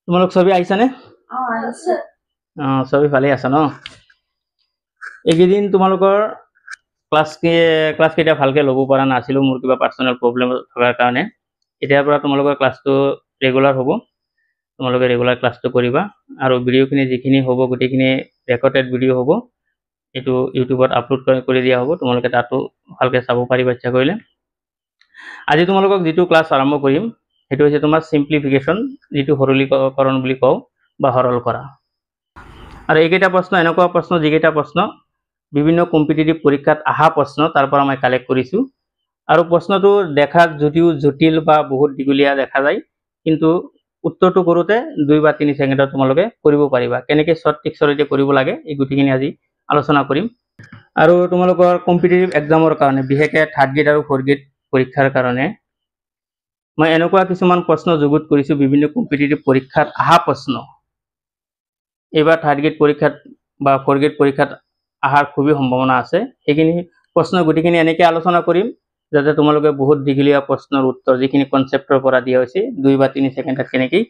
তোমালোক ছবি আহিছানে? ছবি ভালে আছা ন? এইকেইদিন তোমালোকৰ ক্লাছ কেইটা ভালকে ল'ব পৰা নাছিলো, মোৰ কিবা পাৰ্চনেল প্ৰব্লেম থকাৰ কাৰণে। এতিয়াৰ পৰা তোমালোকৰ ক্লাছটো ৰেগুলাৰ হ'ব, তোমালোকে ৰেগুলাৰ ক্লাছটো কৰিবা। আৰু ভিডিঅ'খিনি যিখিনি হ'ব গোটেইখিনি ৰেকৰ্ডেড ভিডিঅ' হ'ব, এইটো ইউটিউবত আপলোড কৰি দিয়া হ'ব, তোমালোকে তাতো ভালকৈ চাব পাৰিবা ইচ্ছা কৰিলে। আজি তোমালোকক যিটো ক্লাছ আৰম্ভ কৰিম সেইটো হৈছে তোমাৰ চিম্পলিফিকেশ্যন, যিটো সৰলীকৰণ বুলি কওঁ বা সৰল কৰা। আৰু এইকেইটা প্ৰশ্ন এনেকুৱা প্ৰশ্ন যিকেইটা প্ৰশ্ন বিভিন্ন কম্পিটিটিভ পৰীক্ষাত অহা প্ৰশ্ন, তাৰ পৰা মই কালেক্ট কৰিছোঁ। আৰু প্ৰশ্নটো দেখাত যদিও জটিল বা বহুত দীঘলীয়া দেখা যায়, কিন্তু উত্তৰটো কৰোঁতে 2 বা 3 ছেকেণ্ডত তোমালোকে কৰিব পাৰিবা। কেনেকৈ শ্বৰ্ট ট্ৰিক্সৰ কৰিব লাগে এই গোটেইখিনি আজি আলোচনা কৰিম। আৰু তোমালোকৰ কম্পিটিটিভ এক্সামৰ কাৰণে, বিশেষকৈ 3rd গ্ৰেড আৰু 4th গ্ৰেড পৰীক্ষাৰ কাৰণে মই এনেকুৱা কিছুমান প্ৰশ্ন যুগুত কৰিছোঁ, বিভিন্ন কম্পিটিটিভ পৰীক্ষাত অহা প্ৰশ্ন। এইবাৰ 3rd গ্ৰেড পৰীক্ষাত বা 4th গ্ৰেড পৰীক্ষাত অহাৰ খুবেই সম্ভাৱনা আছে। সেইখিনি প্ৰশ্ন গোটেইখিনি এনেকৈ আলোচনা কৰিম যাতে তোমালোকে বহুত দীঘলীয়া প্ৰশ্নৰ উত্তৰ যিখিনি কনচেপ্টৰ পৰা দিয়া হৈছে 2 বা 3 ছেকেণ্ডত কেনেকৈ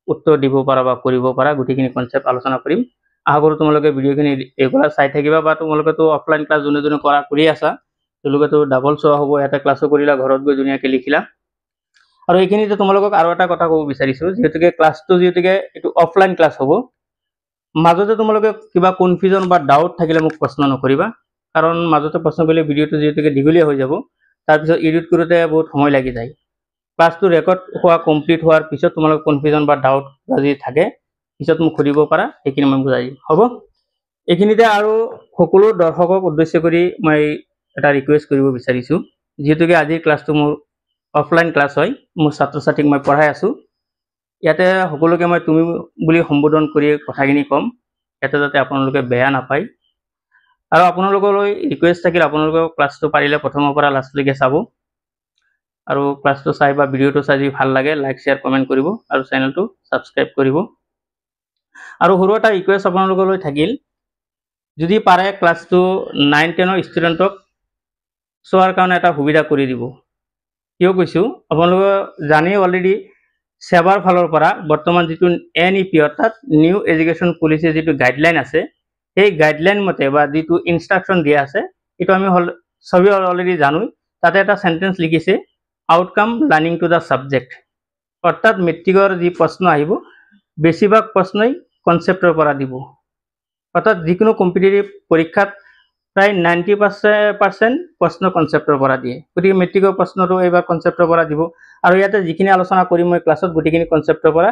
উত্তৰ দিব পাৰা বা কৰিব পাৰা, গোটেইখিনি কনচেপ্ট আলোচনা কৰিম। আশা কৰোঁ তোমালোকে ভিডিঅ'খিনি ৰেগুলাৰ চাই থাকিবা, বা তোমালোকেতো অফলাইন ক্লাছ যোনে যোনে কৰি আছা তেওঁলোকেতো ডাবল চোৱা হ'ব। এটা ক্লাছো কৰিলা, ঘৰত গৈ ধুনীয়াকৈ লিখিলা। আৰু এইখিনিতে তোমালোকক আৰু এটা কথা ক'ব বিচাৰিছোঁ, যিহেতুকে ক্লাছটো এইটো অফলাইন ক্লাছ হ'ব, মাজতে তোমালোকে কিবা কনফিউজন বা ডাউট থাকিলে মোক প্ৰশ্ন নকৰিবা, কাৰণ মাজতে প্ৰশ্ন কৰিলে ভিডিঅ'টো যিহেতুকে দীঘলীয়া হৈ যাব, তাৰপিছত এডিট কৰোঁতে বহুত সময় লাগি যায়। ক্লাছটো ৰেকৰ্ড হোৱা কমপ্লিট হোৱাৰ পিছত তোমালোকৰ কনফিউজন বা ডাউট যদি থাকে পিছত মোক সুধিব পাৰা, সেইখিনি মই বুজাই দিম, হ'ব? এইখিনিতে আৰু সকলো দৰ্শকক উদ্দেশ্য কৰি মই এটা ৰিকুৱেষ্ট কৰিব বিচাৰিছোঁ, যিহেতুকে আজিৰ ক্লাছটো মোৰ অফলাইন ক্লাছ হয়, মোৰ ছাত্ৰ ছাত্ৰীক মই পঢ়াই আছোঁ। ইয়াতে সকলোকে মই তুমি বুলি সম্বোধন কৰি কথাখিনি ক'ম, ইয়াতে যাতে আপোনালোকে বেয়া নাপায়। আৰু আপোনালোকলৈ ৰিকুৱেষ্ট থাকিল, আপোনালোকে ক্লাছটো পাৰিলে প্ৰথমৰ পৰা লাষ্টলৈকে চাব। আৰু ক্লাছটো চাই বা ভিডিঅ'টো চাই যদি ভাল লাগে লাইক শ্বেয়াৰ কমেণ্ট কৰিব আৰু চেনেলটো ছাবস্ক্ৰাইব কৰিব। আৰু সৰু এটা ৰিকুৱেষ্ট আপোনালোকলৈ থাকিল, যদি পাৰে ক্লাছটো 9-10ৰ ষ্টুডেণ্টক চোৱাৰ কাৰণে এটা সুবিধা কৰি দিব। কিয় কৈছোঁ, আপোনালোকে জানেই অলৰেডি সেৱাৰ ফালৰ পৰা বৰ্তমান যিটো NEP অৰ্থাৎ নিউ এডুকেশ্যন পলিচিৰ যিটো গাইডলাইন আছে, সেই গাইডলাইন মতে বা যিটো ইনষ্ট্ৰাকশ্যন দিয়া আছে এইটো আমি সবেই অলৰেডি জানো। তাতে এটা সেন্টেন্স লিখিছে, outcome learning to the subject. অৰ্থাৎ মেট্ৰিকৰ যি প্ৰশ্ন আহিব বেছিভাগ প্ৰশ্নই কনচেপ্টৰ পৰা দিব। অৰ্থাৎ যিকোনো কম্পিটিটিভ পৰীক্ষাত প্ৰায় 90% প্ৰশ্ন কনচেপ্টৰ পৰা দিয়ে। গতিকে মেট্ৰিকৰ প্ৰশ্নটো এইবাৰ কনচেপ্টৰ পৰা দিব। আৰু ইয়াতে যিখিনি আলোচনা কৰিম মই ক্লাছত গোটেইখিনি কনচেপ্টৰ পৰা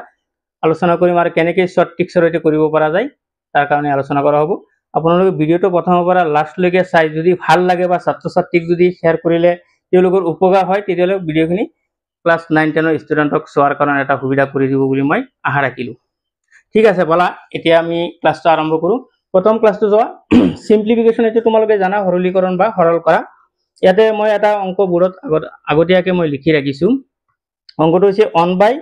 আলোচনা কৰিম, আৰু কেনেকৈ শ্বৰ্ট ট্ৰিক্সৰ কৰিব পৰা যায় তাৰ কাৰণে আলোচনা কৰা হ'ব। আপোনালোকে ভিডিঅ'টো প্ৰথমৰ পৰা লাষ্টলৈকে চাই যদি ভাল লাগে বা ছাত্ৰ ছাত্ৰীক যদি শ্বেয়াৰ কৰিলে তেওঁলোকৰ উপকাৰ হয়, তেতিয়াহ'লে ভিডিঅ'খিনি ক্লাছ 9-10ৰ ষ্টুডেণ্টক চোৱাৰ কাৰণে এটা সুবিধা কৰি দিব বুলি মই আশা ৰাখিলোঁ। ঠিক আছে, ব'লা এতিয়া আমি ক্লাছটো আৰম্ভ কৰোঁ। প্ৰথম ক্লাছটো যোৱা চিম্পলিফিকেশ্যন, এইটো তোমালোকে জানা, সৰলীকৰণ বা সৰল কৰা। ইয়াতে মই এটা অংক বোৰ্ডত আগতীয়াকৈ মই লিখি ৰাখিছোঁ। অংকটো হৈছে 1/,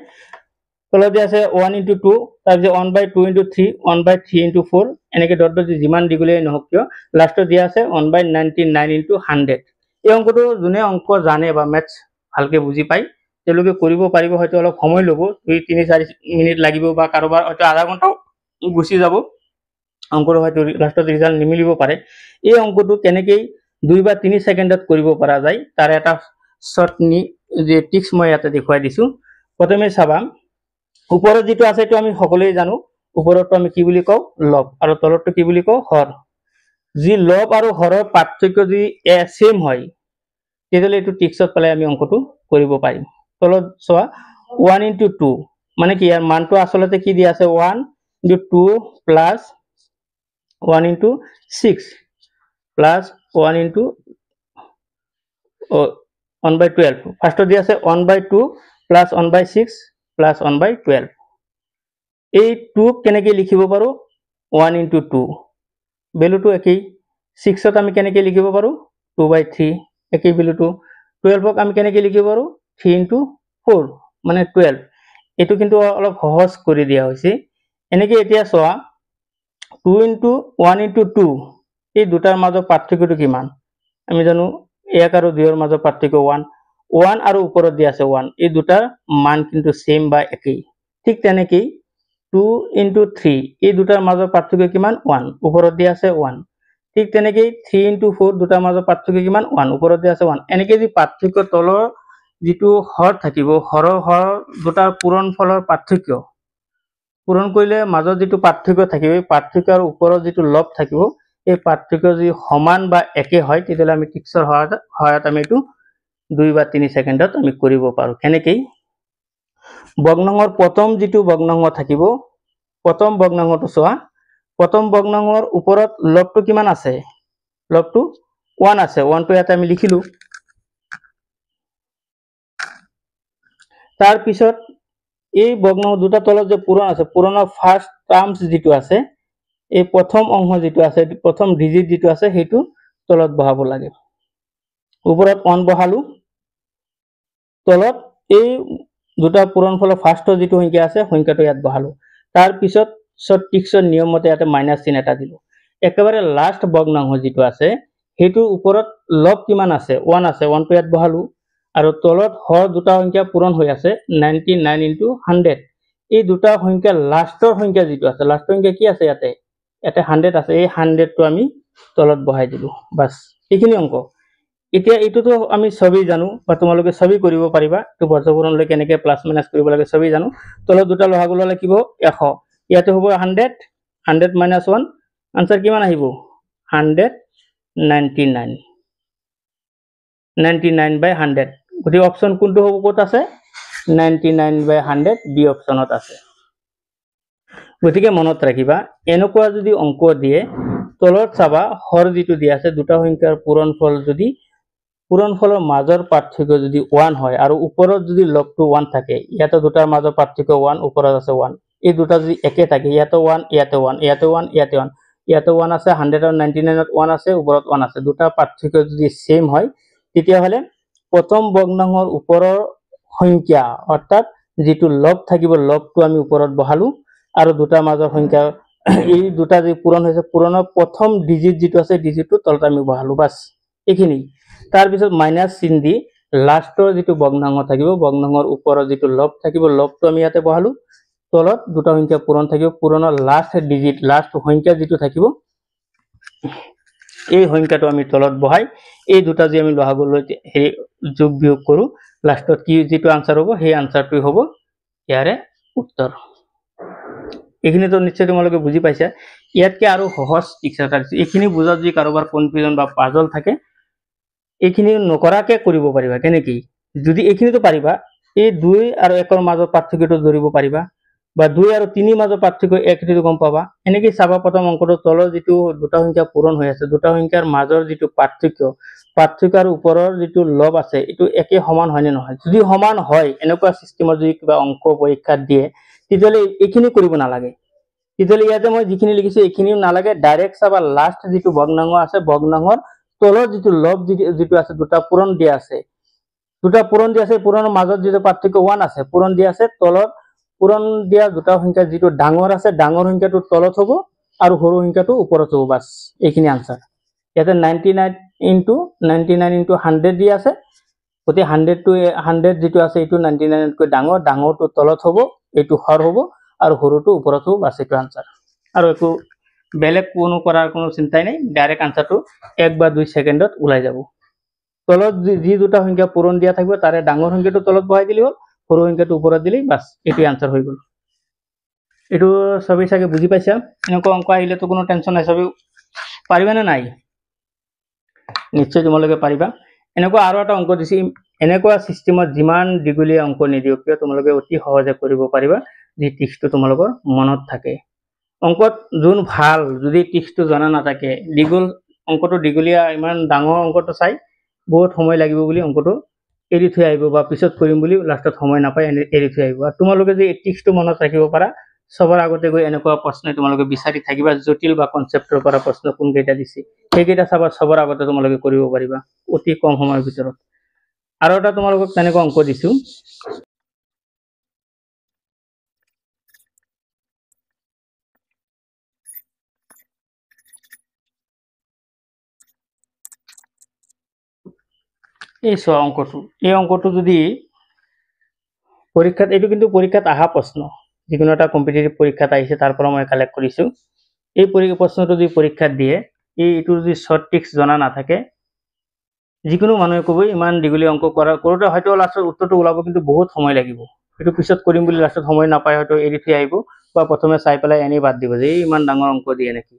তলত দিয়া আছে 1 × 2, তাৰপিছত 1/2 × 3, 1/3 × 4, এনেকৈ ডট যিমান দীঘলীয়াই নহওক কিয় লাষ্টত দিয়া আছে 1/99 × 100। এই অংকটো যোনে অংক জানে বা মেথছ ভালকৈ বুজি পায় তেওঁলোকে কৰিব পাৰিব। হয়তো অলপ সময় ল'ব, 2-3-4 মিনিট লাগিব, বা কাৰোবাৰ হয়তো আধা ঘণ্টাও গুচি যাব, অংকটো হয়তো লাষ্টত ৰিজাল্ট নিমিলিব পাৰে। এই অংকটো কেনেকৈ 2 বা 3 ছেকেণ্ডত কৰিব পৰা যায় তাৰ এটা শ্বৰ্ট ট্ৰিক্স মই ইয়াতে দেখুৱাই দিছোঁ। প্ৰথমে চাবা, ওপৰত যিটো আছে এইটো আমি সকলোৱে জানো, ওপৰতটো আমি কি বুলি কওঁ, লব, আৰু তলতটো কি বুলি কওঁ, হৰ। যি লব আৰু হৰৰ পাৰ্থক্য যদি ছেম হয় তেতিয়াহ'লে এইটো ট্ৰিক্সত পালে আমি অংকটো কৰিব পাৰিম। তলত চোৱা 1 × 2, মানে কি ইয়াৰ মানটো আচলতে কি দিয়া আছে, 1 × 2 প্লাছ 1 × 6 প্লাছ 1 × 1/12। ফাৰ্ষ্টত দিয়া আছে 1/2 প্লাছ 1/6 প্লাছ 1/12। এই 2 কেনেকৈ লিখিব পাৰোঁ, 1 × 2, ভেলুটো একেই। 6ত আমি কেনেকৈ লিখিব পাৰোঁ, 2/3, একেই ভেলুটো। 12ক আমি কেনেকৈ লিখিব পাৰোঁ, 3 × 4 মানে 12। এইটো কিন্তু অলপ সহজ কৰি দিয়া হৈছে। এনেকৈ এতিয়া চোৱা 2 × 1 × 2, এই দুটাৰ মাজৰ পাৰ্থক্যটো কিমান আমি জানো, 1 আৰু 2ৰ মাজৰ পাৰ্থক্য 1 আৰু ওপৰত দিয়া আছে 1, এই দুটাৰ মান কিন্তু ছেম বা একেই। ঠিক তেনেকেই 2 into 3 এই দুটাৰ মাজৰ পাৰ্থক্য কিমান 1 ওপৰত দিয়া আছে 1 ঠিক তেনেকৈ 3 into 4 দুটাৰ মাজৰ পাৰ্থক্য কিমান 1 ওপৰত দিয়া আছে 1 এনেকৈ যি পাৰ্থক্য তলৰ যিটো হৰ থাকিব হৰ দুটাৰ পূৰণফলৰ পাৰ্থক্য পূৰণ কৰিলে মাজত যিটো পাৰ্থক্য থাকিব এই পাৰ্থক্যৰ ওপৰত যিটো লব থাকিব এই পাৰ্থক্য যদি সমান বা একে হয় তেতিয়াহ'লে আমি টিক্সৰ সহায়ত আমি এইটো 2 বা 3 সেকেন্ডত আমি কৰিব পাৰো কেনেকৈ ভগ্নাংশৰ প্ৰথম যিটো ভগ্নাংশ থাকিব প্ৰথম ভগ্নাংশটো চোৱা প্ৰথম ভগ্নাংশৰ ওপৰত লবটো কিমান আছে লবটো 1 আছে 1 টো ইয়াতে আমি লিখিলো তাৰ পিছত এই ভগ্নাংশ দুটা তলত যে পূৰণ আছে পূৰণৰ ফাৰ্স্ট টাৰ্মস যেটো আছে এই প্ৰথম অংশ যেটো আছে প্ৰথম ডিজিট যেটো আছে হেতু তলত বহাব লাগে ওপৰত 1 বহালো তলত এই দুটা পূৰণফলৰ ফাৰ্স্টৰ যেটো সংখ্যা আছে সংখ্যাটো ইয়াত বহালো তাৰ পিছত শৰ্ট টিক্সৰ নিয়ম মতে ইয়াতে মাইনাস চিহ্ন এটা দিলো একেবাৰে লাস্ট ভগ্নাংশ যেটো আছে হেতুৰ ওপৰত লব কিমান আছে 1 আছে 1 টো ইয়াত বহালো আৰু তলত হৰ দুটা সংখ্যা পূৰণ হৈ আছে 99 into 100 এই দুটা সংখ্যা লাস্টৰ সংখ্যা যেটো আছে লাস্টৰ সংখ্যা কি আছে ইয়াতে 100 আছে এই 100 টো আমি তলত বহাই দিলো বাস এইখিনি অংক এতিয়া এটোতো আমি সবই জানো বা তোমালোকে সবই কৰিব পাৰিবা তো বৰ্গপূৰণলৈ কেনেকৈ প্লাস মাইনাস কৰিব লাগে সবই জানো তলত দুটা লহাগু ললে কিব 100 ইয়াতে হ'ব 100 100 minus 1 आंसर কিমান আহিব 199 99 by 100 গতি অপশন কোনটো হ'ব কত আছে 99 by 100 বি অপশনত আছে গতিকে মনত ৰাখিবা এনেকুৱা যদি অংক দিয়ে তলত চাবা হৰ যেটো দিয়া আছে দুটা সংখ্যাৰ পূৰণফল যদি পূৰণফলৰ মাজৰ পাৰ্থক্য যদি 1 হয় আৰু ওপৰত যদি লবটো 1 থাকে ইয়াতে দুটাৰ মাজৰ পাৰ্থক্য 1 ওপৰত আছে 1 এই দুটা যদি একে থাকে ইয়াতে 1 ইয়াতে 1 ইয়াতে 1 ইয়াতে 1 ইয়াতে 1 আছে 100 আৰু 99 ত 1 আছে ওপৰত 1 আছে দুটা পাৰ্থক্য যদি সেম হয় তেতিয়া হলে প্ৰথম ভগ্নাংশৰ ওপৰৰ সংখ্যা অৰ্থাৎ যেটো লব থাকিব লবটো আমি ওপৰত বহালো আৰু দুটাৰ মাজৰ সংখ্যা এই দুটা যে পূৰণ হৈছে পূৰণৰ প্ৰথম ডিজিট যেটো আছে ডিজিটটো তলত আমি বহালো বাস এইখিনি তাৰ পিছত মাইনাস চিন দি লাস্টৰ যেটো ভগ্নাংশ থাকিব ভগ্নাংশৰ ওপৰত যেটো লব থাকিব লবটো আমি ইয়াতে বহালো তলত দুটা সংখ্যা পূৰণ থাকিব পূৰণৰ লাস্ট ডিজিট লাস্ট সংখ্যা যেটো থাকিব এই সংখ্যাটো আমি তলত বহাই এই দুটা যে আমি লহাগুলৈ হে যোগ বিয়োগ কৰো লাস্টত কি যেটো आंसर হ'ব সেই आंसरটো হ'ব ইয়াৰে উত্তৰ এইখিনি তো নিশ্চয় তোমালোকে বুজি পাইছা ইয়াতকে আৰু সহজ টিক্সাৰ আছে এইখিনি বুজা যদি কাৰোবাৰ কনফিউজন বা পাজল থাকে এইখিনি নকৰাকে কৰিব পাৰিবা কেনেকি যদি এইখিনি তো পাৰিবা এই 2 আৰু 1 ৰ মাজৰ পাৰ্থক্যটো ধৰিব পাৰিবা বা 2 আৰু 3 মাজৰ পাৰ্থক্য 1 টো গম পাবা এনেকি চাবা প্ৰথম অংকটো তলৰ যেটো দুটা সংখ্যা পূৰণ হৈ আছে দুটা সংখ্যাৰ মাজৰ যেটো পাৰ্থক্যৰ ওপৰৰ যেটো লব আছে এটো একে সমান হয় নে নহয় যদি সমান হয় এনেকুৱা সিস্টেমৰ যদি কিবা অংক পৰীক্ষা দিয়ে তেতিয়ালে এইখিনি কৰিব নালাগে তেতিয়ালে ইয়াতে মই যিখিনি লিখিছো এইখিনিও নালাগে ডাইৰেক্ট চাবা লাস্ট যেটো ভগ্নাংশ আছে ভগ্নাংশৰ তলৰ যেটো লব যেটো আছে দুটা পূৰণ দিয়া আছে পূৰণৰ মাজত যেটো পাৰ্থক্য 1 আছে পূৰণ দিয়া আছে তলত পূৰণ দিয়া দুটা সংখ্যা যেটো ডাঙৰ আছে ডাঙৰ সংখ্যাটো তলত হ'ব আৰু সৰু সংখ্যাটো ওপৰত হ'ব বাস এইখিনি आंसर ইয়াতে 99 into 100 দি আছে গতি 100 to 100 যেটো আছে এটো 99 কৈ ডাঙৰটো তলত হ'ব এটো হৰ হ'ব আৰু সৰুটো ওপৰত হ'ব বাস এটো आंसर আৰু একো বেলেগ কোনো কৰাৰ কোনো চিন্তাই নাই ডাইৰেক্ট आंसरটো 1 বা 2 সেকেন্ডত ওলাই যাব তলত যি দুটা সংখ্যা পূৰণ দিয়া থাকিব তাৰে ডাঙৰ সংখ্যাটো তলত বহাই দিলি হ'ল সৰু সংখ্যাটো ওপৰত দিলি বাস এটো आंसर হৈ গল এটো সবই সাকে বুজি পাইছা এনেকুৱা অংক আহিলে তো কোনো টেনশন নাই সবই পাৰিবা না নাই নিশ্চয় তোমালোকে পাৰিবা এনেকুৱা আৰু এটা অংক দিছি এনেকুৱা সিস্টেমত যিমান দিগুলীয়া অংক নিদিও কিয় তোমালোকে অতি সহজে কৰিব পাৰিবা যি টিক্সটো তোমালোকৰ মনত থাকে অংকত যোন ভাল যদি টিক্সটো জানা নাথাকে দিগুল অংকটো দিগুলীয়া ইমান ডাঙৰ অংকটো চাই বহুত সময় লাগিব বুলি অংকটো এৰি থৈ আহিব বা পিছত কৰিম বুলি লাষ্টত সময় নাপায় এৰি থৈ আহিব আৰু তোমালোকে যে টিক্সটো মনত ৰাখিব পাৰা সবৰ আগতে গৈ এনেকুৱা প্ৰশ্ন তোমালোকে বিচাৰি থাকিবা জটিল বা কনসেপ্টৰ পৰা প্ৰশ্ন কোন কেইটা দিছি সেইকেইটা চাবা সবৰ আগতে তোমালোকে কৰিব পাৰিবা অতি কম সময়ৰ ভিতৰত আৰু এটা তোমালোকক তেনেকুৱা অংক দিছো এই অংকটো যদি পৰীক্ষাত এটো কিন্তু পৰীক্ষাত আহা প্ৰশ্ন যিকোনো এটা কম্পিটিটিভ পৰীক্ষাত আহিছে তাৰ পৰা মই কালেক্ট কৰিছোঁ। এই প্ৰশ্নটো যদি পৰীক্ষাত দিয়ে এইটো যদি শ্বৰ্ট ট্ৰিক্স জনা নাথাকে যিকোনো মানুহে ক'ব ইমান দীঘলীয়া অংক কৰোঁতে হয়তো লাষ্টত উত্তৰটো ওলাব কিন্তু বহুত সময় লাগিব। এইটো পিছত কৰিম বুলি লাষ্টত সময় নাপায় হয়তো এৰি থৈ আহিব বা প্ৰথমে চাই পেলাই এনেই বাদ দিব যে ইমান ডাঙৰ অংক দিয়ে নেকি,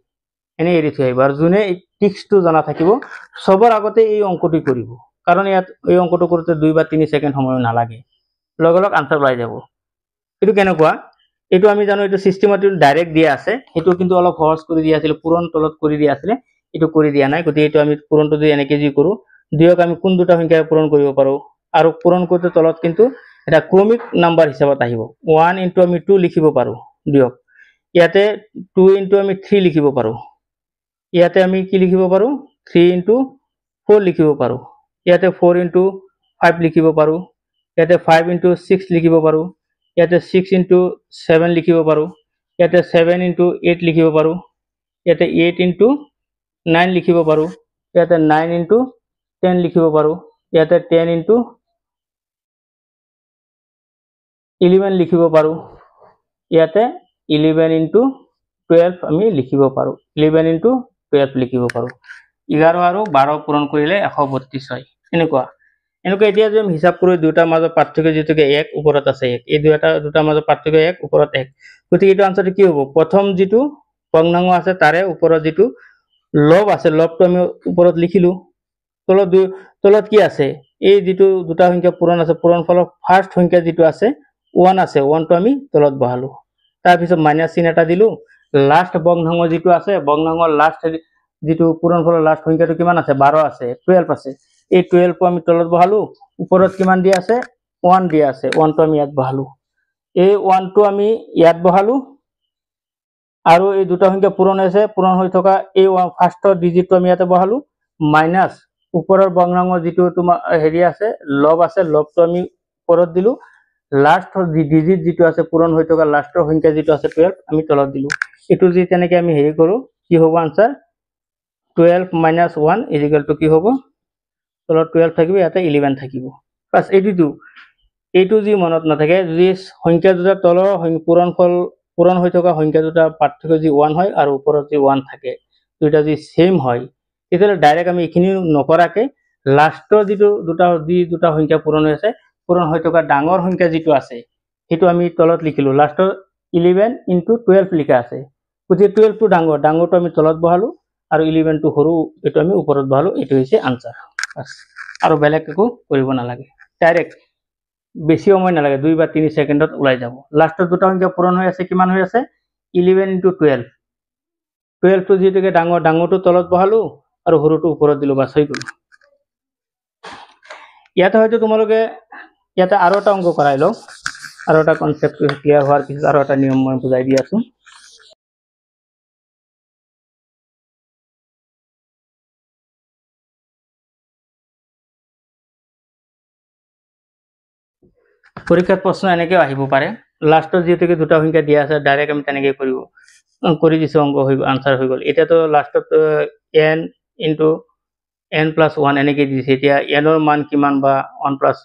এনেই এৰি থৈ আহিব। আৰু যোনে এই ট্ৰিক্সটো জনা থাকিব চবৰ আগতে এই অংকটো কৰিব, কাৰণ ইয়াত এই অংকটো কৰোঁতে 2 বা 3 ছেকেণ্ড সময় নালাগে, লগে লগে আনসাৰ ওলাই যাব। এইটো কেনেকুৱা, এইটো আমি জানো এইটো চিষ্টেমেটিক ডাইৰেক্ট দিয়া আছে, সেইটো কিন্তু অলপ সহজ কৰি দিয়া আছিল, পূৰণ তলত কৰি দিয়া আছিলে, এইটো কৰি দিয়া নাই। গতিকে এইটো আমি পূৰণটো যদি এনেকৈ যি কৰোঁ 2ক আমি কোন দুটা সংখ্যাৰে পূৰণ কৰিব পাৰোঁ, আৰু পূৰণ কৰোঁতে তলত কিন্তু এটা ক্ৰমিক নাম্বাৰ হিচাপত আহিব। 1 ইনটু আমি 2 লিখিব পাৰোঁ 2ক, ইয়াতে 2 ইনটু আমি 3 লিখিব পাৰোঁ, ইয়াতে আমি কি লিখিব পাৰোঁ 3 ইনটু 4 লিখিব পাৰোঁ, ইয়াতে 4 ইনটু 5 লিখিব পাৰোঁ, ইয়াতে 5 ইনটু 6 লিখিব পাৰোঁ, ইয়াতে 6 ইনটু 7 লিখিব পাৰোঁ, ইয়াতে 7 ইনটু 8 লিখিব পাৰোঁ, ইয়াতে 8 ইনটু 9 লিখিব পাৰোঁ, ইয়াতে 9 ইনটু 10 লিখিব পাৰোঁ, ইয়াতে 10 ইনটু 11 লিখিব পাৰোঁ, ইয়াতে 11 ইনটু 12 আমি লিখিব পাৰোঁ, 11 ইনটু 12 লিখিব পাৰোঁ। 11 আৰু 12 পূৰণ কৰিলে 132 হয়। এনেকুৱা এতিয়া যদি আমি হিচাপ কৰোঁ দুটাৰ মাজত পাৰ্থক্য যিটোকে 1 ওপৰত আছে 1, এই দুটাৰ মাজত পাৰ্থক্য 1 ওপৰত 1, গতিকে এইটো আনসাৰটো কি হ'ব, প্ৰথম যিটো ভগ্নাংশ আছে তাৰে ওপৰত যিটো লব আছে লবটো আমি ওপৰত লিখিলোঁ, তলত কি আছে এই যিটো দুটা সংখ্যা পূৰণ আছে পূৰণ ফলৰ ফাৰ্ষ্ট সংখ্যা যিটো আছে 1 আছে, 1টো আমি তলত বহালোঁ, তাৰপিছত মাইনাছ চিন এটা দিলোঁ, লাষ্ট ভগ্নাংশ যিটো আছে ভগ্নাংশৰ লাষ্ট যিটো পূৰণ ফলৰ লাষ্ট সংখ্যাটো কিমান আছে 12 আছে, 12 আছে, এই 12টো আমি তলত বহালোঁ, ওপৰত কিমান দিয়া আছে 1 দিয়া আছে, 1টো আমি ইয়াত বহালোঁ, এই 1টো আমি ইয়াত বহালোঁ, আৰু এই দুটা সংখ্যা পূৰণ হৈছে, পূৰণ হৈ থকা এই ফাৰ্ষ্টৰ ডিজিটটো আমি ইয়াতে বহালোঁ, মাইনাছ ওপৰৰ ভগ্নাংশ যিটো তোমাৰ হেৰি আছে লব আছে, লবটো আমি ওপৰত দিলোঁ, লাষ্টৰ ডিজিট যিটো আছে পূৰণ হৈ থকা লাষ্টৰ সংখ্যা যিটো আছে 12 আমি তলত দিলোঁ। এইটো যদি তেনেকৈ আমি হেৰি কৰোঁ কি হ'ব answer 12 minus 1 is equal to কি হ'ব, তলত 12 থাকিব, ইয়াতে 11 থাকিব। বাছ এইটো যি মনত নাথাকে, যদি সংখ্যা দুটা তলৰ পূৰণ হৈ থকা সংখ্যা দুটা পাৰ্থক্য যি 1 হয় আৰু ওপৰত যি 1 থাকে দুটা যদি সেম হয়, তেতিয়াহ'লে ডাইৰেক্ট আমি এইখিনি নকৰাকৈ লাষ্টৰ যিটো দুটা সংখ্যা পূৰণ হৈ আছে পূৰণ হৈ থকা ডাঙৰ সংখ্যা যিটো আছে সেইটো আমি তলত লিখিলোঁ, লাষ্টৰ 11 ইনটু 12 লিখা আছে, গতিকে 12টো ডাঙৰটো আমি তলত বহালোঁ আৰু 11টো সৰু এইটো আমি ওপৰত বহালোঁ, এইটো হৈছে আনসাৰ। আৰু বেলেগ একো কৰিব নালাগে, ডাইৰেক্ট বেছি সময় নালাগে, 2 বা 3 ছেকেণ্ডত ওলাই যাব। লাষ্টৰ দুটা সংখ্যা পূৰণ হৈ আছে, কিমান হৈ আছে 11 ইনটু 12, 12টো যিহেতুকে ডাঙৰটো তলত বহালোঁ আৰু সৰুটো ওপৰত দিলোঁ, বাছ হৈ গ'ল। ইয়াতে হয়তো তোমালোকে ইয়াতে আৰু এটা অংক কৰাই লওঁ, আৰু এটা কনচেপ্ট ক্লিয়াৰ হোৱাৰ পিছত আৰু এটা নিয়ম মই বুজাই দি আছোঁ। পৰীক্ষাত প্ৰশ্ন এনেকৈ আহিব পাৰে, লাষ্টত যিহেতুকে দুটা সংখ্যা দিয়া আছে ডাইৰেক্ট আমি তেনেকৈ কৰি দিছোঁ, অংক হৈ গ'ল, আনসাৰ হৈ গ'ল। এতিয়াতো লাষ্টত n ইনটু n প্লাছ 1 এনেকৈ দিছে, এতিয়া nৰ মান কিমান বা 1 প্লাছ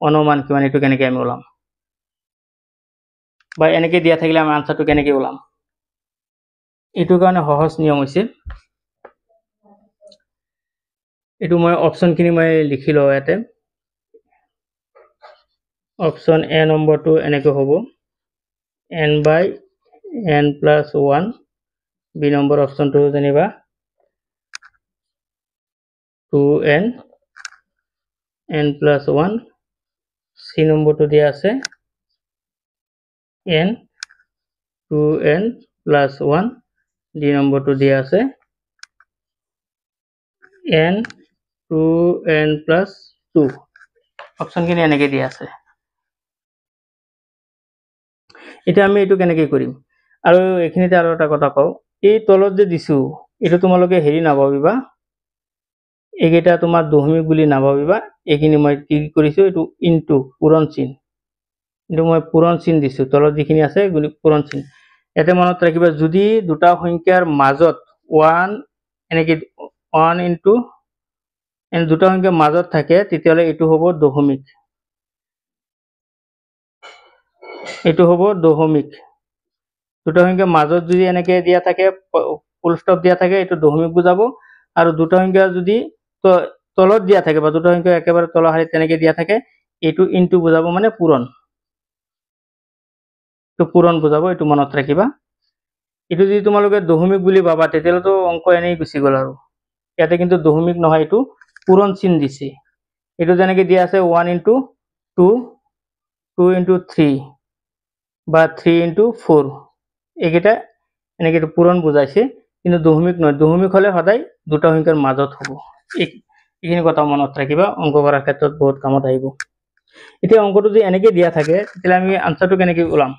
1ৰ মান কিমান এইটো কেনেকৈ আমি ওলাম, বা এনেকৈ দিয়া থাকিলে আমি আনসাৰটো কেনেকৈ ওলাম। এইটোৰ কাৰণে সহজ নিয়ম হৈছে, এইটো মই অপশ্যনখিনি মই লিখি লওঁ ইয়াতে। অপশ্যন এ নম্বৰটো এনেকৈ হ'ব n বাই n প্লাছ 1, বি নম্বৰ অপশ্যনটো যেনিবা 2n n প্লাছ 1, চি নম্বৰটো দিয়া আছে n 2n প্লাছ 1, ডি নম্বৰটো দিয়া আছে n 2n প্লাছ 2, অপশ্যনখিনি এনেকৈ দিয়া আছে। এতিয়া আমি এইটো কেনেকৈ কৰিম, আৰু এইখিনিতে আৰু এটা কথা কওঁ, এই তলত যে দিছোঁ এইটো তোমালোকে হেৰি নাভাবিবা, এইকেইটা তোমাৰ দশমিক বুলি নাভাবিবা, এইখিনি মই কি কৰিছোঁ এইটো ইনটু পূৰণ চিন, কিন্তু মই পূৰণ চিন দিছোঁ, তলত যিখিনি আছে পূৰণ চিন। ইয়াতে মনত ৰাখিবা যদি দুটা সংখ্যাৰ মাজত 1 এনেকৈ 1 ইনটু দুটা সংখ্যাৰ মাজত থাকে তেতিয়াহ'লে এইটো হ'ব দশমিক, এইটো হ'ব দশমিক, দুটা সংখ্যা মাজত যদি এনেকে দিয়া থাকে ফুল স্টপ দিয়া থাকে এইটো দশমিক বুজাব, আৰু দুটা সংখ্যা যদি তলত দিয়া থাকে বা দুটা সংখ্যা একেবাৰে তলৰ শাৰীত তেনেকে দিয়া থাকে এইটো ইনটু বুজাব, মানে পূৰণ, তো পূৰণ বুজাব, এইটো মনত ৰাখিবা। এইটো যদি তোমালোকে দশমিক বুলি ভাবা তেতিয়াহ'লেতো অংক এনেই গুচি গ'ল, আৰু ইয়াতে কিন্তু দশমিক নহয়, এইটো পূৰণ চিন দিছে। এইটো যেনেকে দিয়া আছে 1 into 2, 2 into 3 বা 3 into 4, এইকেইটা এনেকে পূৰণ বুজাইছে, কিন্তু দশমিক নহয়। দশমিক হলে সদায় দুটা সংখ্যাৰ মাজত হ'ব। এইখিনি কথা মনত ৰাখিবা, অংক কৰাৰ ক্ষেত্ৰত বহুত কামত আহিব। এতিয়া অংকটো যদি এনেকে দিয়া থাকে তেতিয়াহ'লে আমি আনসাৰটো কেনেকে ওলাম?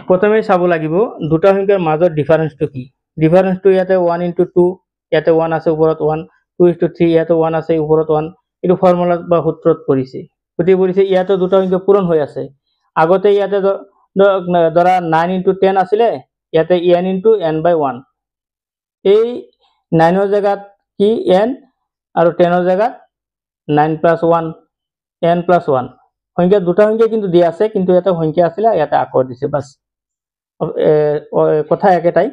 প্ৰথমে চাব লাগিব দুটা সংখ্যাৰ মাজত ডিফাৰেন্সটো কি। ডিফাৰেন্সটো ইয়াতে 1 into 2, ইয়াতে 1 আছে ওপৰত 1, 2:3 ইয়াতে 1 আছে ওপৰত 1, এইটো ফৰ্মুলাত বা সূত্ৰত পৰিছে, গতিকে পৰিছে ইয়াতে দুটা সংখ্যা পূৰণ হৈ আছে। আগতে ইয়াতে ধৰা 9 into 10 আছিলে, ইয়াতে n into n/1, এই 9ৰ জেগাত কি n আৰু 10ৰ জেগাত 9 plus 1, n plus 1, সংখ্যা দুটা সংখ্যা কিন্তু দিয়া আছে, কিন্তু ইয়াতে সংখ্যা আছিলে ইয়াতে আখৰ দিছে, বাস কথা একেটাই।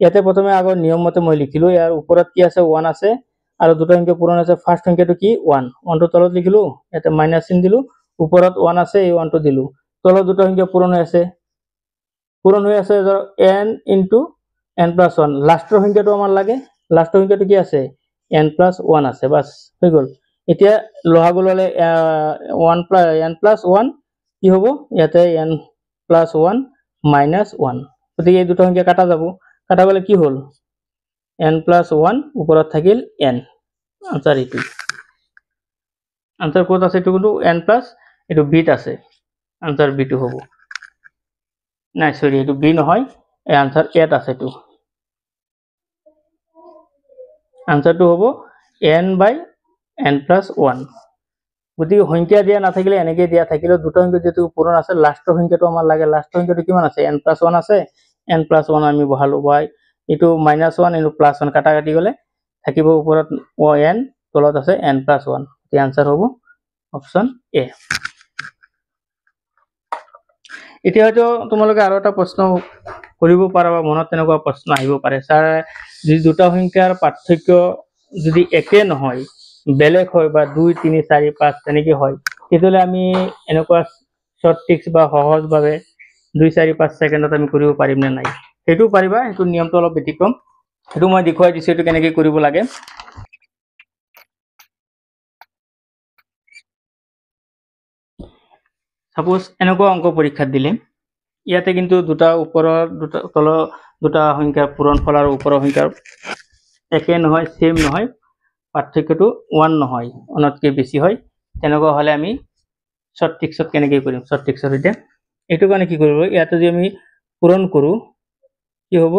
ইয়াতে প্ৰথমে আগৰ নিয়ম মতে মই লিখিলো, ইয়াৰ ওপৰত কি আছে 1 আছে আৰু দুটা সংখ্যা পূৰণ আছে। ফাৰ্ষ্ট সংখ্যাটো কি 1, 1টো তলত লিখিলো, ইয়াতে মাইনাস চিন দিলো, ওপৰত 1 আছে, এই 1টো দিলো, তলত দুটা সংখ্যা পূৰণ হৈ আছে n into n plus 1, লাষ্টৰ সংখ্যাটো আমাৰ লাগে, লাষ্টৰ সংখ্যাটো কি আছে n plus 1 আছে, বাস হৈ গ'ল। এতিয়া লহাগু ললে n plus 1 কি হ'ব, ইয়াতে n plus 1 minus 1, গতিকে এই দুটা সংখ্যা কাটা যাব, কাটা গলে কি হল n plus 1 ওপৰত থাকিল n, আনসাৰ এইটো। আনসাৰ ক'ত আছে এইটো, কিন্তু n plus এইটো বিত আছে, আনসাৰ বিটো হ'ব। নাই সৰি, এইটো বি নহয়, এই আনসাৰ এত আছে, এইটো আনসাৰটো হ'ব n/n plus 1। গতিকে সংখ্যা দিয়া নাথাকিলে এনেকে দিয়া থাকিলে দুটা সংখ্যা যেহেতু পূৰণ আছে, লাষ্টৰ সংখ্যাটো আমাৰ লাগে, লাষ্টৰ সংখ্যাটো কিমান আছে n plus 1 আছে, n plus 1 আমি বহালো, বাই এইটো -1 ইনটু +1 কাটা কাটি গলে থাকিব ওপৰত n, তলত আছে n plus 1, এই আনসাৰ হ'ব অপশন এ। এতিয়া হয়তো তোমালোকে আৰু এটা প্ৰশ্ন কৰিব পাৰা বা মনত তেনেকুৱা প্ৰশ্ন আহিব পাৰে, ছাৰ যদি দুটা সংখ্যাৰ পাৰ্থক্য যদি একে নহয়, বেলেগ হয় বা 2, 3, 4, 5 তেনেকে হয়, তেতিয়াহ'লে আমি এনেকুৱা শৰ্ট ট্ৰিক্স বা সহজভাৱে 2, 4, 5 ছেকেণ্ডত আমি কৰিব পাৰিম নে নাই? সেইটো পাৰিবা, সেইটো নিয়মটো অলপ ব্যতিক্ৰম, সেইটো মই দেখুৱাই দিছো এইটো কেনেকে কৰিব লাগে। সাপোজ এনেকুৱা অংক পৰীক্ষাত দিলে, ইয়াতে কিন্তু দুটা ওপৰৰ দুটা তলৰ দুটা সংখ্যা পূৰণফল আৰু ওপৰৰ সংখ্যা একে নহয়, সেম নহয়, পাৰ্থক্যটো 1 নহয়, 1তকৈ বেছি হয়, তেনেকুৱা হলে আমি শৰ্ট ট্ৰিক্সত কেনেকৈ কৰিম? শৰ্ট ট্ৰিক্সৰ সৈতে এইটো কাৰণে কি কৰিব, ইয়াতে যদি আমি পূৰণ কৰো কি হ'ব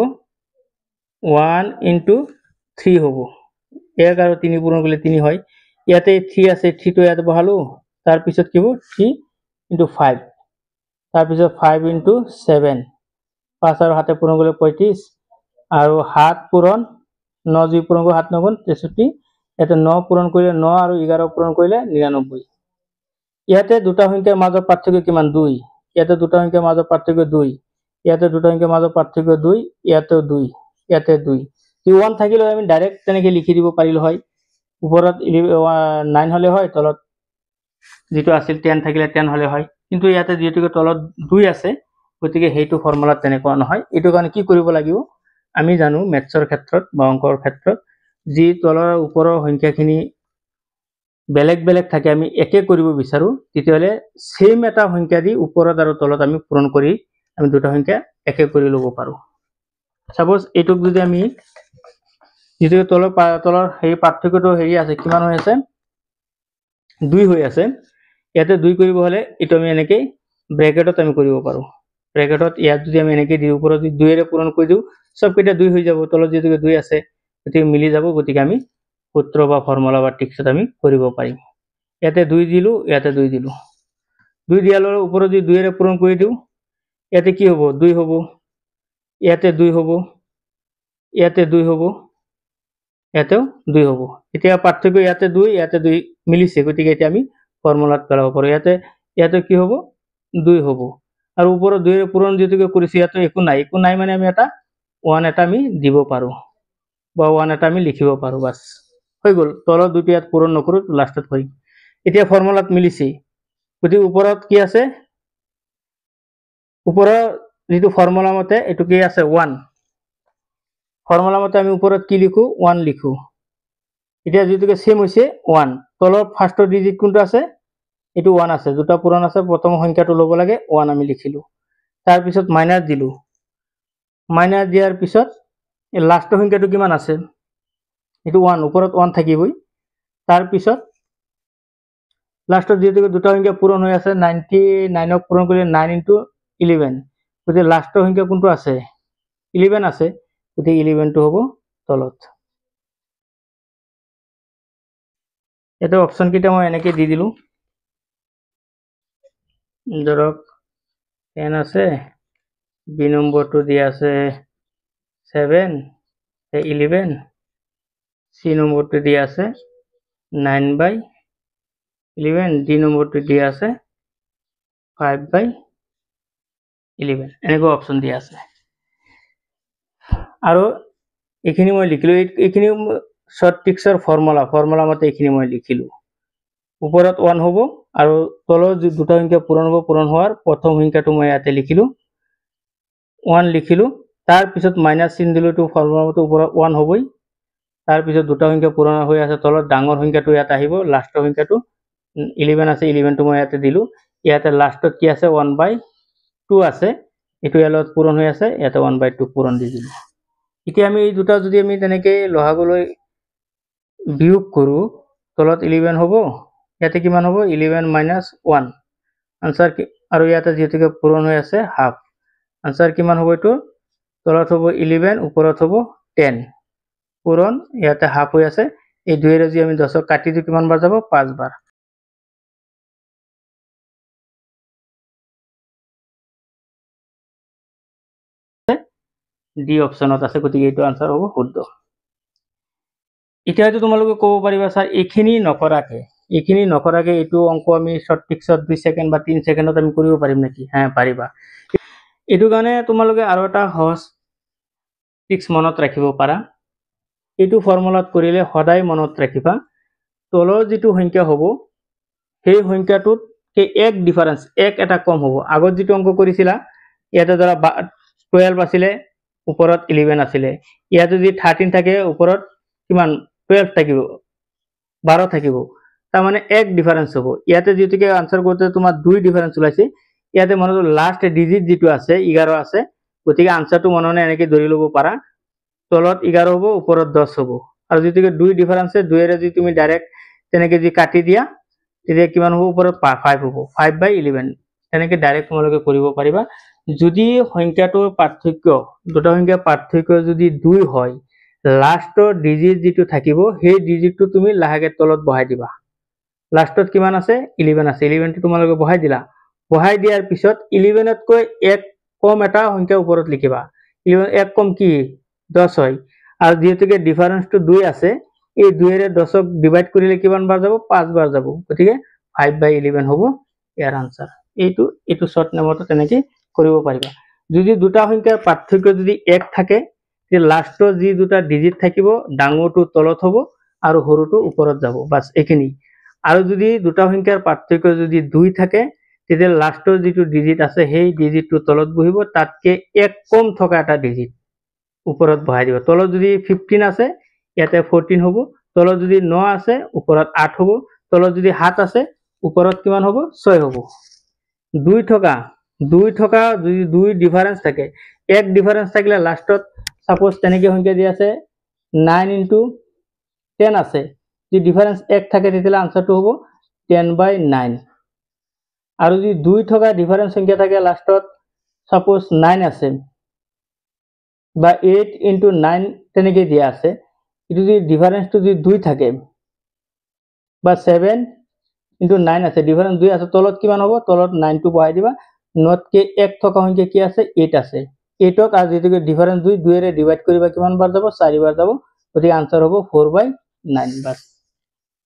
1 into 3 হ'ব, 1 আৰু 3 পূৰণ কৰিলে 3 হয়, ইয়াতে 3 আছে, 3টো ইয়াতে বহালো, তাৰপিছত কি হ'ব 3 into 5, তাৰপিছত 5 into 7, 5 আৰু 7 পূৰণ কৰিলে 35, আৰু 7 পূৰণ 9 যদি পূৰণ কৰি 7 9 63, ইয়াতে 9 পূৰণ কৰিলে 9 আৰু 11 পূৰণ কৰিলে 99। ইয়াতে দুটা সংখ্যাৰ মাজৰ পাৰ্থক্য কিমান 2, ইয়াতে দুটা সংখ্যাৰ মাজৰ পাৰ্থক্য 2, ইয়াতে দুটা সংখ্যাৰ মাজৰ পাৰ্থক্য 2, ইয়াতেও 2, ইয়াতে 2, 1 থাকিলে আমি ডাইৰেক্ট তেনেকে লিখি দিব পাৰিলো হয়, ওপৰত 9 হলে হয়, তলত যেটো আছিল 10 থাকিলে 10 হলে হয়, কিন্তু ইয়াতে যেহেতু তলত 2 আছে, গতিকে সেইটো ফৰ্মুলাত তেনেকুৱা নহয়। এইটো কাৰণে কি কৰিব লাগিব, আমি জানো মেথছৰ ক্ষেত্ৰত বা অংকৰ ক্ষেত্ৰত যি তলৰ ওপৰৰ সংখ্যাখিনি বেলেগ বেলেগ থাকে, আমি একে কৰিব বিচাৰো, তেতিয়াহলে সেম এটা সংখ্যা দি ওপৰত আৰু তলত আমি পূৰণ কৰি আমি দুটা সংখ্যা একে কৰি ল'ব পাৰো। সাপোজ এইটোক যদি আমি যেটো তলৰ সেই পাৰ্থক্যটো হেৰি আছে, কিমান হৈ আছে 2 হৈ আছে, ইয়াতে 2 কৰিব হলে এইটো আমি এনেকে ব্ৰেকেটত আমি কৰিব পাৰো, ব্ৰেকেটত ইয়াত যদি আমি এনেকে দিও, ওপৰত যদি 2 এৰে পূৰণ কৰি দিও, সব কেইটা 2 হৈ যাব, তলত যেটো 2 আছে গতিকে মিলি যাব, গতিকে আমি সূত্ৰ বা ফৰ্মুলা বা ট্ৰিক্সত আমি কৰিব পাৰিম। ইয়াতে 2 দিলো, ইয়াতে 2 দিলো, 2 দিয়াৰ লগে ওপৰত যদি 2 এৰে পূৰণ কৰি দিও, ইয়াতে কি হ'ব 2 হ'ব, ইয়াতে 2 হ'ব, ইয়াতে 2 হ'ব, ইয়াতেও 2 হ'ব, এতিয়া পাৰ্থক্য ইয়াতে 2 ইয়াতে 2 মিলিছে, গতিকে এতিয়া আমি ফৰ্মুলাত পেলাব পাৰো, ইয়াতে কি হ'ব 2 হ'ব, আৰু ওপৰত 2 এৰে পূৰণ যেহেতুকে কৰিছো ইয়াতো একো নাই মানে আমি এটা 1 এটা আমি দিব পাৰো বা 1 এটা আমি লিখিব পাৰো বাস হৈ গল তলৰ দুটি ইয়াত পূৰণ নকৰো লাষ্টত কৰিম এতিয়া ফৰ্মুলাত মিলিছে গতিকে ওপৰত কি আছে ওপৰৰ যেটো ফৰ্মুলা মতে এটো কি আছে 1 ফৰ্মুলা মতে আমি ওপৰত কি লিখো 1 লিখো এতিয়া যেটোকে সেম হৈছে 1 তলৰ ফাৰ্স্ট ডিজিট কোনটো আছে এটো 1 আছে দুটা পূৰণ আছে প্ৰথম সংখ্যাটো লব লাগে 1 আমি লিখিলো তাৰ পিছত মাইনাস দিলো মাইনাস দিয়াৰ পিছত এই লাষ্ট সংখ্যাটো কিমান আছে এটো 1 ওপৰত 1 থাকিবই তাৰ পিছত লাষ্টত যেটোকে দুটা সংখ্যা পূৰণ হৈ আছে 99 ক পূৰণ কৰিলে 9 * 11 গতিকে লাষ্টৰ সংখ্যা কোনটো আছে 11 আছে গতিকে 11 টো হ'ব তলত এটা অপচন কিটা মই এনেকে দি দিলো ধৰক 10 আছে বি নম্বৰটো দিয়া আছে 7 11 সি নম্বৰটো দিয়া আছে 9/11 ডি নম্বৰটো দিয়া আছে 5/11 এনেকৈ অপচন দিয়া আছে আৰু এখিনি মই লিখিলো এখিনি শৰ্ট ট্ৰিক্সৰ ফৰ্মুলা মতে এখিনি মই লিখিলো ওপৰত 1 হ'ব আৰু তলৰ যে দুটা সংখ্যা পূৰণ হ'ব পূৰণ হোৱাৰ প্ৰথম সংখ্যাটো মই ইয়াতে লিখিলো 1 লিখিলো তাৰ পিছত মাইনাস চিন দিলো তো ফৰ্মুলা মতে ওপৰত 1 হ'বই তাৰ পিছত দুটা সংখ্যা পূৰণ হৈ আছে তলত ডাঙৰ সংখ্যাটো ইয়াত আহিব লাষ্টৰ সংখ্যাটো 11 আছে 11 টো মই ইয়াতে দিলো ইয়াতে লাষ্টত কি আছে 1/2 আছে এটো ইয়াত পূৰণ হৈ আছে ইয়াতে 1/2 পূৰণ দি দিলো এতিয়া আমি এই দুটা যদি আমি তেনেকৈ লহাগলৈ বিয়োগ কৰো তলত 11 হ'ব ইয়াতে কিমান হ'ব 11 - 1 আনসার আৰু ইয়াতে যেটোকে পূৰণ হৈ আছে হাফ আনসাৰ কিমান হ'ব এটো তলত হ'ব 11 ওপৰত হ'ব 10 পূৰণ ইয়াতে হাফ হৈ আছে এই 2 এৰে যদি আমি 10ক কাটি দিও কিমান বাৰ যাব 5 বাৰ ডি অপশনত আছে গতিকে এইটো আনসাৰ হ'ব শুদ্ধ এতিয়া হয়তো তোমালোকে ক'ব পাৰিবা স্যাৰ এখিনি নকৰাকে এইটো অংক আমি শৰ্ট ট্ৰিক্সত 2 সেকেন্ড বা 3 সেকেন্ডত আমি কৰিব পাৰিম নেকি হ্যাঁ পাৰিবা এইটো কাৰণে তোমালোকে আৰু এটা সহজ ট্ৰিক্স মনত ৰাখিব পাৰা এইটো ফৰ্মুলাত কৰিলে সদায় মনত ৰাখিবা তলৰ যেটো সংখ্যা হ'ব সেই সংখ্যাটোত কে এক ডিফাৰেন্স এক এটা কম হ'ব আগত যেটো অংক কৰিছিলা ইয়াতে ধৰা 12 আছিলে ওপৰত 11 আছিলে ইয়াতে যদি 13 থাকে ওপৰত কিমান 12 থাকিব 12 থাকিব তাৰ মানে এক ডিফাৰেন্স হ'ব ইয়াতে যেটোকে আনসাৰ কৰতে তোমাৰ দুই ডিফারেন্স ওলাইছে ইয়াতে মনত লাষ্ট ডিজিট যেটো আছে 11 আছে গতিকে আনসারটো মননে এনেকৈ ধৰি লব পাৰা তলত 11 হ'ব ওপৰত 10 হ'ব আৰু যেটোকে দুই ডিফাৰেন্স 2 এৰে যদি তুমি ডাইৰেক্ট তেনেকৈ যদি কাটি দিয়া তেতিয়া কিমান হ'ব ওপৰত 5 হ'ব 5/11 তেনেকৈ ডাইৰেক্ট তোমালোকে কৰিব পাৰিবা যদি সংখ্যাটোৰ পাৰ্থক্য দুটা সংখ্যাৰ পাৰ্থক্য যদি 2 হয় লাষ্টৰ ডিজিট যেটো থাকিব সেই ডিজিটটো তুমি লাহেকে তলত বহাই দিবা লাষ্টত কিমান আছে 11 আছে 11 টো তোমালোকে বহাই দিলা বহাই দিয়াৰ পিছত 11 তকৈ এক কম এটা সংখ্যা ওপৰত লিখিবা 11 এক কম কি 10 হয় আৰু যেহেতুকে ডিফাৰেন্সটো 2 আছে এই 2 এৰে 10ক ডিভাইড কৰিলে কিমান বাৰ যাব 5 বাৰ যাব গতিকে 5/11 হ'ব ইয়াৰ আনসাৰ এইটো শৰ্ট নামটো তেনেকৈ কৰিব পাৰিবা যদি দুটা সংখ্যাৰ পাৰ্থক্য যদি 1 থাকে তে লাষ্টৰ যি দুটা ডিজিট থাকিব ডাঙৰটো তলত হ'ব আৰু সৰুটো ওপৰত যাব বাস এখিনি আৰু যদি দুটা সংখ্যাৰ পাৰ্থক্য যদি 2 থাকে তেতিয়া লাষ্টৰ যেটো ডিজিট আছে সেই ডিজিটটো তলত বহিব তাতকে এক কম থকা এটা ডিজিট ওপৰত বহাই দিব তলত যদি 15 আছে ইয়াতে 14 হ'ব তলত যদি 9 আছে ওপৰত 8 হ'ব তলত যদি 7 আছে ওপৰত কিমান হ'ব 6 হ'ব 2 থকা যদি 2 ডিফারেন্স থাকে এক ডিফারেন্স থাকিলে লাষ্টত সাপোজ তেনেকৈ সংখ্যা দি আছে 9 * 10 আছে যদি ডিফারেন্স 1 থাকে তেতিয়া আনসারটো হ'ব 10/9 আৰু যদি 2 থকা ডিফারেন্স সংখ্যা থাকে লাষ্টত সাপোজ 9 আছে বা 8 * 9 তেনেকৈ দিয়া আছে এটো যদি ডিফারেন্সটো যদি 2 থাকে বা 7 * 9 আছে ডিফারেন্স 2 আছে তলত কিমান হ'ব তলত 9 টো বহাই দিবা 9 কে 1 থকা সংখ্যা কি আছে 8 আছে 8ক আৰু যেটোকে ডিফাৰেন্স 2 এৰে ডিভাইড কৰিবা কিমান বাৰ যাব 4 বাৰ যাব গতিকে আনসাৰ হ'ব 4/9 বাস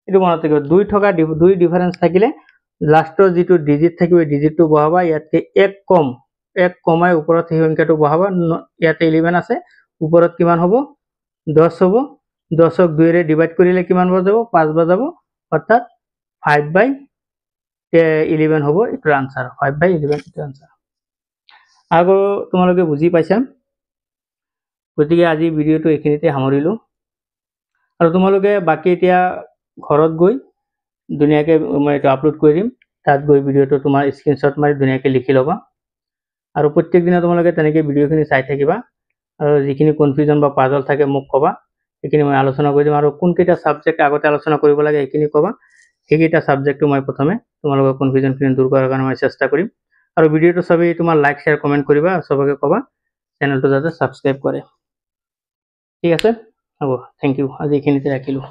এটো মনত ৰাখিবা 2 থকা 2 ডিফাৰেন্স থাকিলে লাষ্টৰ যেটো ডিজিট থাকিব ডিজিটটো বহাবা ইয়াতকে এক কম 1 কমাই ওপৰত সেই সংখ্যাটো বহাবা ইয়াতে 11 আছে ওপৰত কিমান হ'ব 10 হ'ব 10ক 2 ৰে ডিভাইড কৰিলে কিমান বাজাব 5 বাজাব অৰ্থাৎ 5/11 হ'ব এটাৰ আনসাৰ 5/11 এটাৰ আনসাৰ আগো তোমালোকে বুজি পাইছা গতিকে আজি ভিডিওটো এখিনিতে সামৰিলো আৰু তোমালোকে বাকি এতিয়া ঘৰত গৈ ধুনীয়াকৈ মই এটা আপলোড কৰি দিম তাত গৈ ভিডিওটো তোমাৰ স্ক্ৰিনশ্বট মাৰি ধুনীয়াকৈ লিখি ল'বা আৰু প্ৰত্যেক দিনা তোমালোকে তেনেকৈ ভিডিওখিনি চাই থাকিবা আৰু যিখিনি কনফিউজন বা পাজল থাকে মোক ক'বা এইখিনি মই আলোচনা কৰি দিম আৰু কোনকেইটা সাবজেক্ট আগতে আলোচনা কৰিব লাগে এইখিনি ক'বা সেইকেইটা সাবজেক্টটো মই প্ৰথমে তোমালোকৰ কনফিউজনখিনি দূৰ কৰাৰ কাৰণে মই চেষ্টা কৰিম আৰু ভিডিওটো সবেই তোমাৰ লাইক শেয়াৰ কমেন্ট কৰিবা সবকে ক'বা চেনেলটো যাতে সাবস্ক্ৰাইব কৰে ঠিক আছে হ'ব থ্যাংক ইউ আজি এইখিনিতে ৰাখিলোঁ